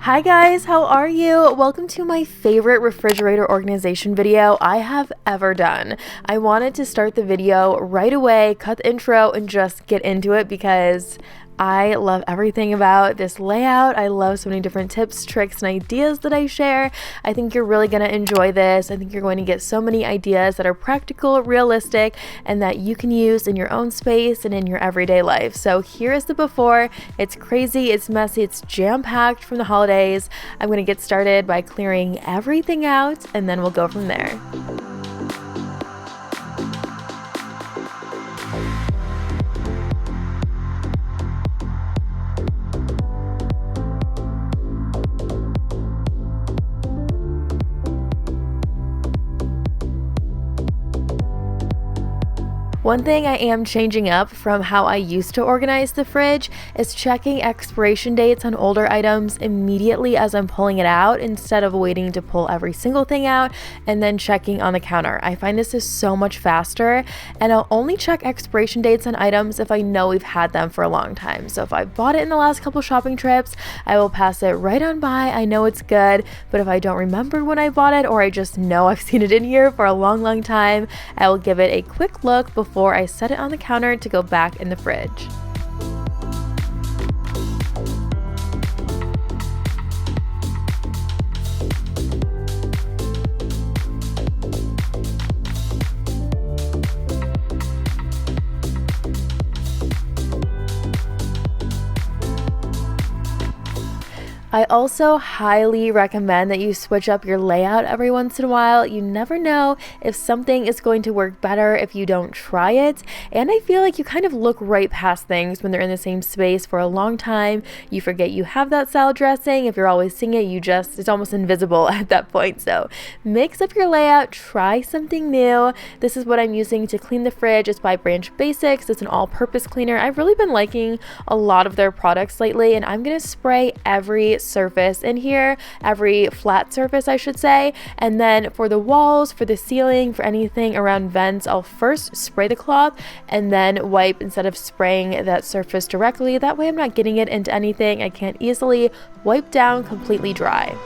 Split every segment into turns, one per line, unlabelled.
Hi guys, how are you? Welcome to my favorite refrigerator organization video I have ever done. I wanted to start the video right away, cut the intro, and just get into it because I love everything about this layout. I love so many different tips, tricks, and ideas that I share. I think you're really going to enjoy this. I think you're going to get so many ideas that are practical, realistic, and that you can use in your own space and in your everyday life. So here is the before. It's crazy, it's messy, it's jam-packed from the holidays. I'm going to get started by clearing everything out, and then we'll go from there. One thing I am changing up from how I used to organize the fridge is checking expiration dates on older items immediately as I'm pulling it out instead of waiting to pull every single thing out and then checking on the counter. I find this is so much faster, and I'll only check expiration dates on items if I know we've had them for a long time. So if I bought it in the last couple shopping trips, I will pass it right on by. I know it's good, but if I don't remember when I bought it or I just know I've seen it in here for a long time, I will give it a quick look before I set it on the counter to go back in the fridge. I also highly recommend that you switch up your layout every once in a while. You never know if something is going to work better if you don't try it. And I feel like you kind of look right past things when they're in the same space for a long time. You forget you have that salad dressing. If you're always seeing it, it's almost invisible at that point. So mix up your layout, try something new. This is what I'm using to clean the fridge. It's by Branch Basics. It's an all-purpose cleaner. I've really been liking a lot of their products lately, and I'm going to spray every surface in here, every flat surface I should say, and then for the walls, for the ceiling, for anything around vents, I'll first spray the cloth and then wipe instead of spraying that surface directly. That way I'm not getting it into anything I can't easily wipe down completely dry.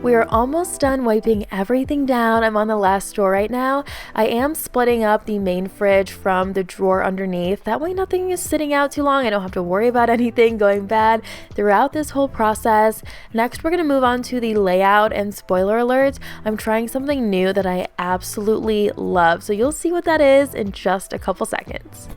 We are almost done wiping everything down. I'm on the last drawer right now. I am splitting up the main fridge from the drawer underneath. That way nothing is sitting out too long. I don't have to worry about anything going bad throughout this whole process. Next, we're going to move on to the layout, and spoiler alert, I'm trying something new that I absolutely love. So you'll see what that is in just a couple seconds.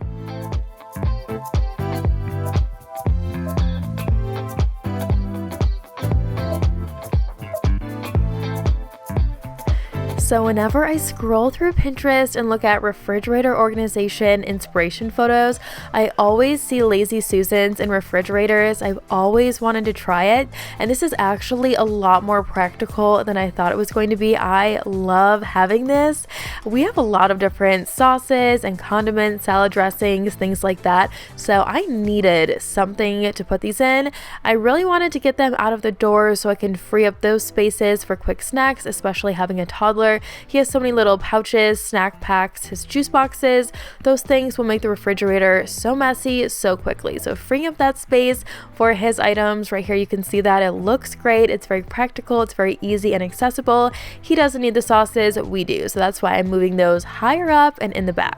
So whenever I scroll through Pinterest and look at refrigerator organization inspiration photos, I always see Lazy Susans in refrigerators. I've always wanted to try it, and this is actually a lot more practical than I thought it was going to be. I love having this. We have a lot of different sauces and condiments, salad dressings, things like that, so I needed something to put these in. I really wanted to get them out of the door so I can free up those spaces for quick snacks, especially having a toddler. He has so many little pouches, snack packs, his juice boxes. Those things will make the refrigerator so messy so quickly. So freeing up that space for his items right here, you can see that it looks great. It's very practical. It's very easy and accessible. He doesn't need the sauces, we do. So that's why I'm moving those higher up and in the back.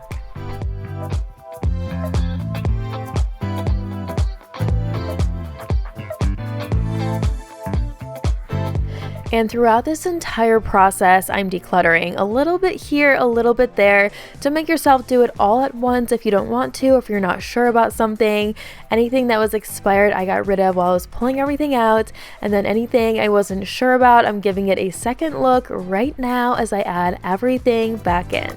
And throughout this entire process, I'm decluttering a little bit here, a little bit there. Don't make yourself do it all at once if you don't want to, if you're not sure about something. Anything that was expired, I got rid of while I was pulling everything out. And then anything I wasn't sure about, I'm giving it a second look right now as I add everything back in.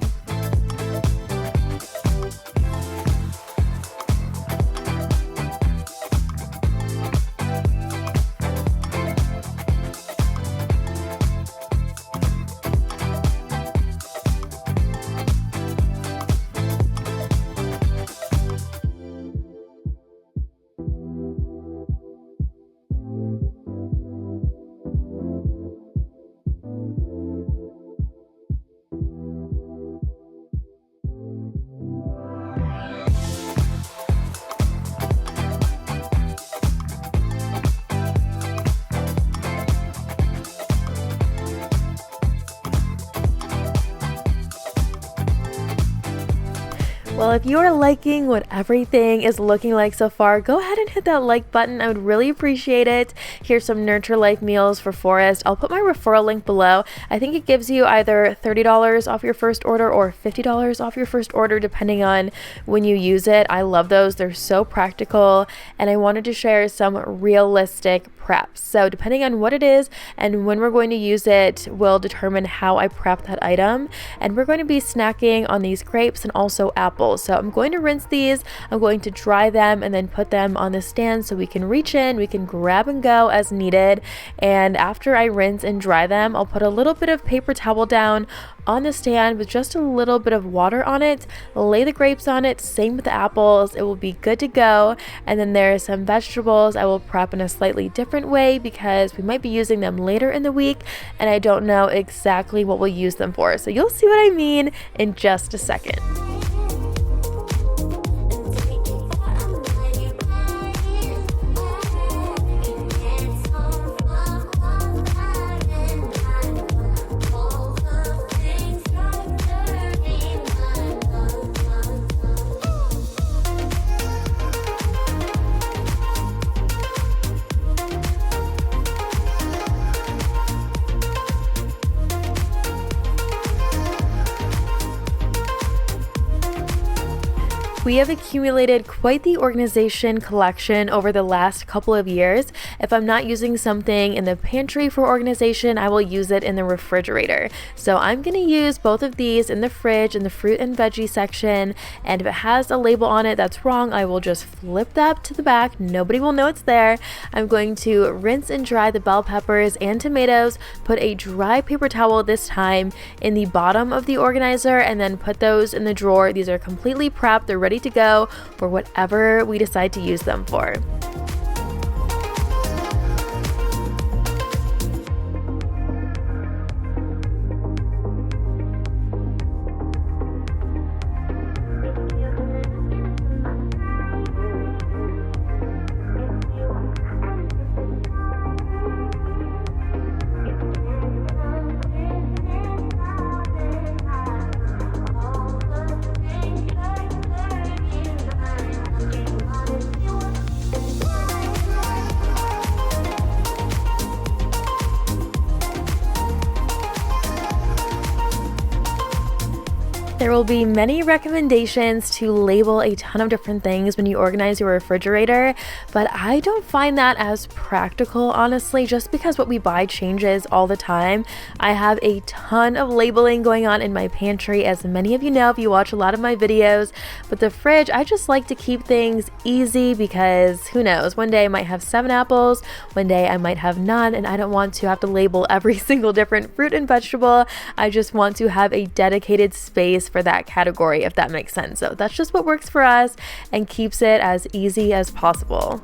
Well, if you are liking what everything is looking like so far, go ahead and hit that like button. I would really appreciate it. Here's some Nurture Life meals for Forrest. I'll put my referral link below. I think it gives you either $30 off your first order or $50 off your first order, depending on when you use it. I love those. They're so practical, and I wanted to share some realistic preps. So depending on what it is and when we're going to use it will determine how I prep that item. And we're going to be snacking on these grapes and also apples. So I'm going to rinse these, I'm going to dry them, and then put them on the stand so we can reach in, we can grab and go as needed. And after I rinse and dry them, I'll put a little bit of paper towel down on the stand with just a little bit of water on it, lay the grapes on it, same with the apples. It will be good to go. And then there's some vegetables I will prep in a slightly different way because we might be using them later in the week and I don't know exactly what we'll use them for. So you'll see what I mean in just a second. We have accumulated quite the organization collection over the last couple of years. If I'm not using something in the pantry for organization, I will use it in the refrigerator. So I'm going to use both of these in the fridge in the fruit and veggie section. And if it has a label on it that's wrong, I will just flip that to the back. Nobody will know it's there. I'm going to rinse and dry the bell peppers and tomatoes, put a dry paper towel this time in the bottom of the organizer, and then put those in the drawer. These are completely prepped. They're ready to go for whatever we decide to use them for. will be many recommendations to label a ton of different things when you organize your refrigerator, but I don't find that as practical, honestly, just because what we buy changes all the time. I have a ton of labeling going on in my pantry, as many of you know if you watch a lot of my videos, but the fridge, I just like to keep things easy because who knows, one day I might have 7 apples, one day I might have none, and I don't want to have to label every single different fruit and vegetable. I just want to have a dedicated space for that category, if that makes sense. So that's just what works for us and keeps it as easy as possible.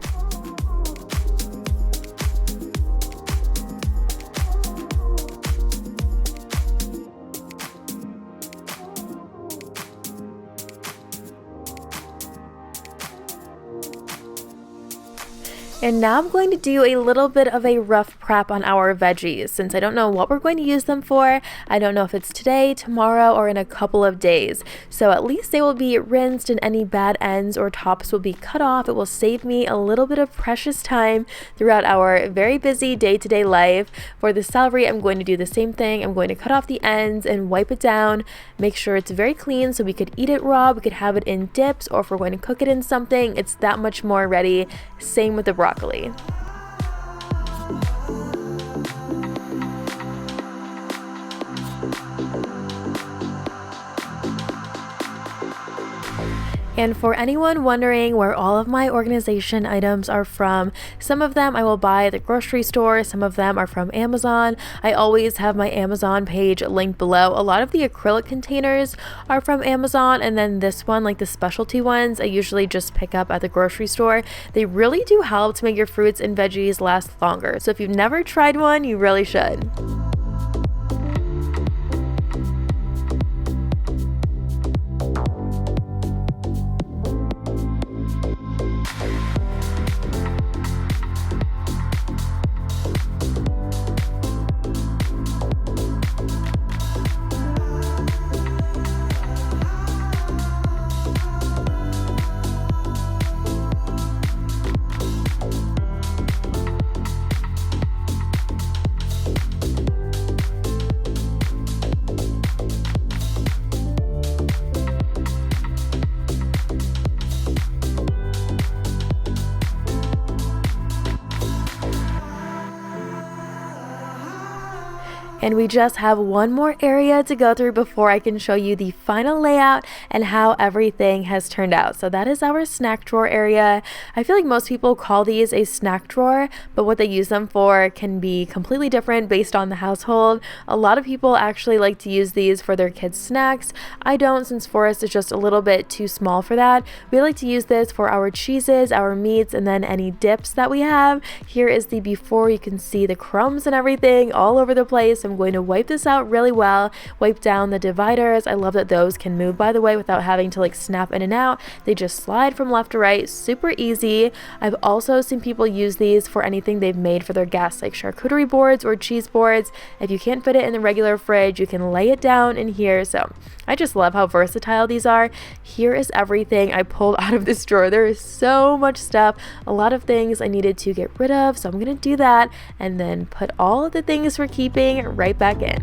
And now I'm going to do a little bit of a rough prep on our veggies, since I don't know what we're going to use them for. I don't know if it's today, tomorrow, or in a couple of days. So at least they will be rinsed and any bad ends or tops will be cut off. It will save me a little bit of precious time throughout our very busy day-to-day life. For the celery, I'm going to do the same thing. I'm going to cut off the ends and wipe it down, make sure it's very clean so we could eat it raw, we could have it in dips, or if we're going to cook it in something, it's that much more ready. Same with the broccoli. And for anyone wondering where all of my organization items are from, some of them I will buy at the grocery store, some of them are from Amazon. I always have my Amazon page linked below. A lot of the acrylic containers are from Amazon, and then this one, like the specialty ones, I usually just pick up at the grocery store. They really do help to make your fruits and veggies last longer. So if you've never tried one, you really should. And we just have one more area to go through before I can show you the final layout and how everything has turned out. So that is our snack drawer area. I feel like most people call these a snack drawer, but what they use them for can be completely different based on the household. A lot of people actually like to use these for their kids' snacks. I don't, since Forrest is just a little bit too small for that. We like to use this for our cheeses, our meats, and then any dips that we have. Here is the before. You can see the crumbs and everything all over the place. I'm going to wipe this out really well, wipe down the dividers. I love that those can move, by the way, without having to like snap in and out. They just slide from left to right, super easy. I've also seen people use these for anything they've made for their guests, like charcuterie boards or cheese boards. If you can't fit it in the regular fridge, you can lay it down in here. So I just love how versatile these are. Here is everything I pulled out of this drawer. There is so much stuff, a lot of things I needed to get rid of, so I'm gonna do that and then put all of the things we're keeping right back in.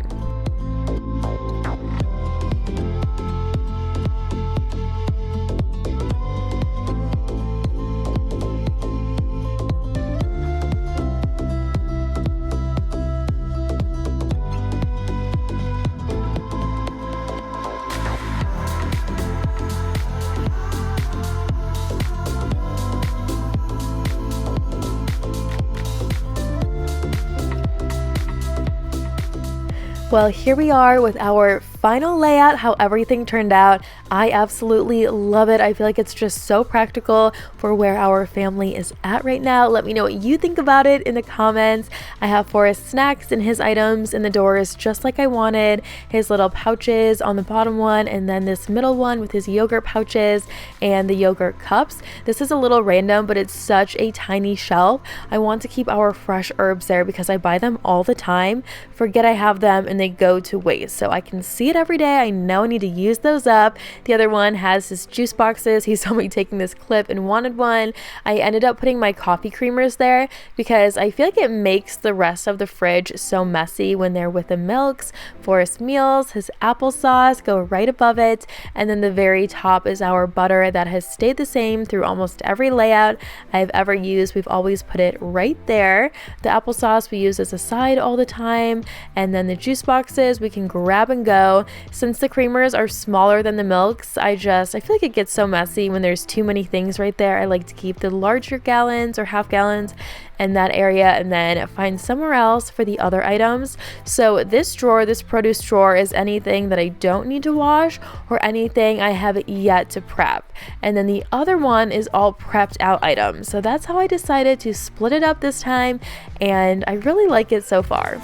Well, here we are with our final layout, how everything turned out. I absolutely love it. I feel like it's just so practical for where our family is at right now. Let me know what you think about it in the comments. I have Forrest snacks and his items in the doors just like I wanted. His little pouches on the bottom one, and then this middle one with his yogurt pouches and the yogurt cups. This is a little random, but it's such a tiny shelf. I want to keep our fresh herbs there because I buy them all the time, forget I have them, and they go to waste. So I can see it every day. I know I need to use those up. The other one has his juice boxes. He saw me taking this clip and wanted one. I ended up putting my coffee creamers there because I feel like it makes the rest of the fridge so messy when they're with the milks. Forest meals, his applesauce go right above it, and then the very top is our butter that has stayed the same through almost every layout I've ever used. We've always put it right there. The applesauce we use as a side all the time, and then the juice boxes we can grab and go. Since the creamers are smaller than the milks, I feel like it gets so messy when there's too many things right there. I like to keep the larger gallons or half gallons in that area and then find somewhere else for the other items. So this drawer, this produce drawer, is anything that I don't need to wash or anything I have yet to prep. And then the other one is all prepped out items. So that's how I decided to split it up this time, and I really like it so far.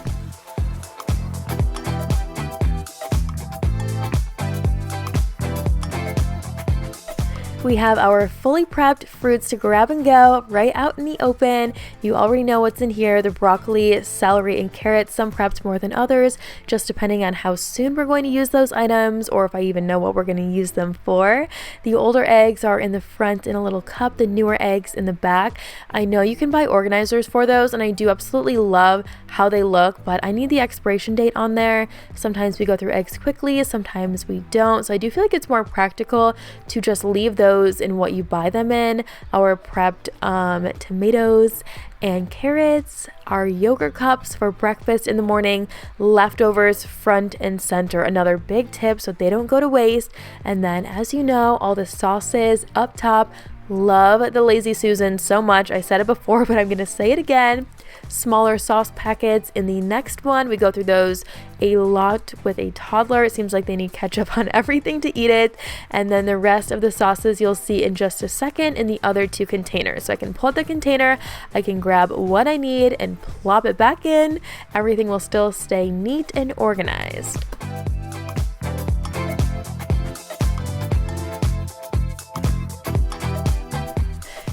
We have our fully prepped fruits to grab and go right out in the open. You already know what's in here: the broccoli, celery, and carrots, some prepped more than others, just depending on how soon we're going to use those items or if I even know what we're going to use them for. The older eggs are in the front in a little cup, the newer eggs in the back. I know you can buy organizers for those, and I do absolutely love how they look, but I need the expiration date on there. Sometimes we go through eggs quickly, sometimes we don't, so I do feel like it's more practical to just leave those in what you buy them in. Our prepped tomatoes and carrots, our yogurt cups for breakfast in the morning, leftovers front and center, another big tip so they don't go to waste. And then, as you know, all the sauces up top. Love the Lazy Susan so much. I said it before, but I'm going to say it again. Smaller sauce packets in the next one. We go through those a lot with a toddler. It seems like they need ketchup on everything to eat it. And then the rest of the sauces you'll see in just a second in the other two containers. So I can pull out the container, I can grab what I need and plop it back in. Everything will still stay neat and organized.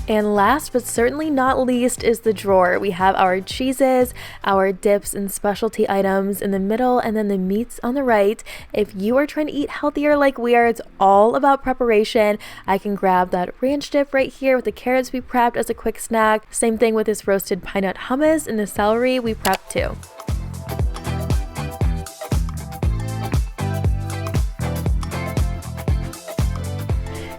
And last but certainly not least is the drawer. We have our cheeses, our dips and specialty items in the middle, and then the meats on the right. If you are trying to eat healthier like we are, it's all about preparation. I can grab that ranch dip right here with the carrots we prepped as a quick snack. Same thing with this roasted pine nut hummus and the celery we prepped too.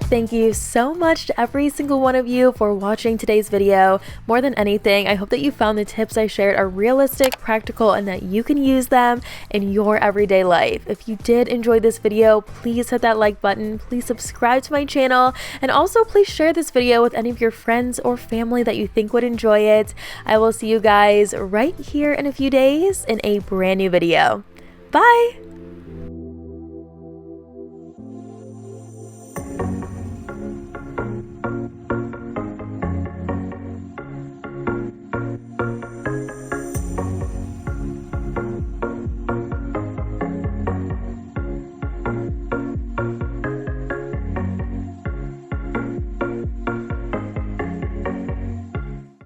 Thank you so much to every single one of you for watching today's video. More than anything, I hope that you found the tips I shared are realistic, practical, and that you can use them in your everyday life. If you did enjoy this video, please hit that like button, please subscribe to my channel, and also please share this video with any of your friends or family that you think would enjoy it. I will see you guys right here in a few days in a brand new video. Bye!